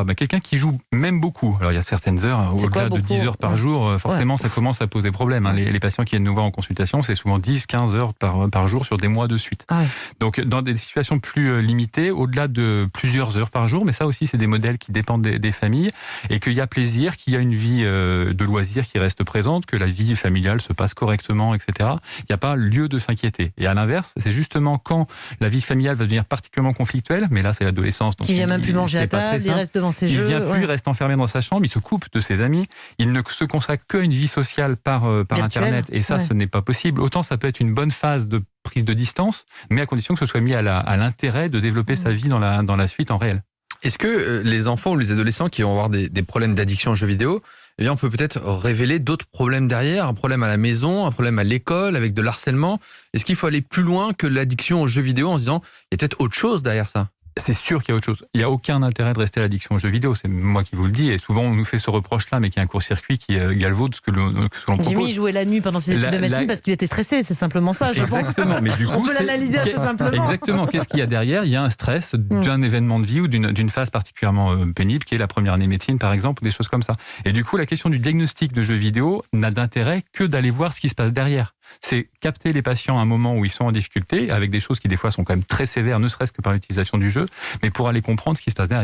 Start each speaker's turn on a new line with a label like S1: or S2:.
S1: pas? Quelqu'un qui joue même beaucoup. Alors il y a certaines heures, au-delà de 10 heures par jour, forcément ça commence à poser problème. Les patients qui viennent nous voir en consultation, c'est souvent 10-15 heures par jour sur des mois de suite. Donc dans des situations plus limitées, au-delà de plusieurs heures par jour, mais ça aussi c'est des modèles qui dépendent des familles, et qu'il y a plaisir, qu'il y a une vie de loisirs qui reste présente, que la vie familiale se passe correctement, etc. Il n'y a pas lieu de s'inquiéter. Et à l'inverse, c'est justement quand la vie familiale va devenir particulièrement conflictuelle, mais là c'est l'adolescence.
S2: Qui vient même plus manger à table, il reste devant ses jeux.
S1: Il vient plus, il reste enfermé dans sa chambre, il se coupe de ses amis, il ne se consacre qu'à une vie sociale par Internet, et ça ce n'est pas possible. Autant ça peut être une bonne phase de prise de distance, mais à condition que ce soit mis à l'intérêt de développer sa vie dans la suite en réel.
S3: Est-ce que les enfants ou les adolescents qui vont avoir des problèmes d'addiction aux jeux vidéo, eh bien on peut peut-être révéler d'autres problèmes derrière, un problème à la maison, un problème à l'école, avec de l'harcèlement? Est-ce qu'il faut aller plus loin que l'addiction aux jeux vidéo en se disant il y a peut-être autre chose derrière ça?
S1: C'est sûr qu'il y a autre chose. Il n'y a aucun intérêt de rester à l'addiction aux jeux vidéo. C'est moi qui vous le dis. Et souvent, on nous fait ce reproche-là, mais qui est un court-circuit qui galvaude ce que l'on propose.
S2: Jimmy jouait la nuit pendant ses études de médecine parce qu'il était stressé. C'est simplement ça, je pense.
S1: Exactement. Mais du coup,
S2: on peut l'analyser assez simplement.
S1: Exactement. Qu'est-ce qu'il y a derrière? Il y a un stress d'un événement de vie ou d'une phase particulièrement pénible, qui est la première année médecine, par exemple, ou des choses comme ça. Et du coup, la question du diagnostic de jeux vidéo n'a d'intérêt que d'aller voir ce qui se passe derrière. C'est capter les patients à un moment où ils sont en difficulté, avec des choses qui des fois sont quand même très sévères, ne serait-ce que par l'utilisation du jeu, mais pour aller comprendre ce qui se passe derrière.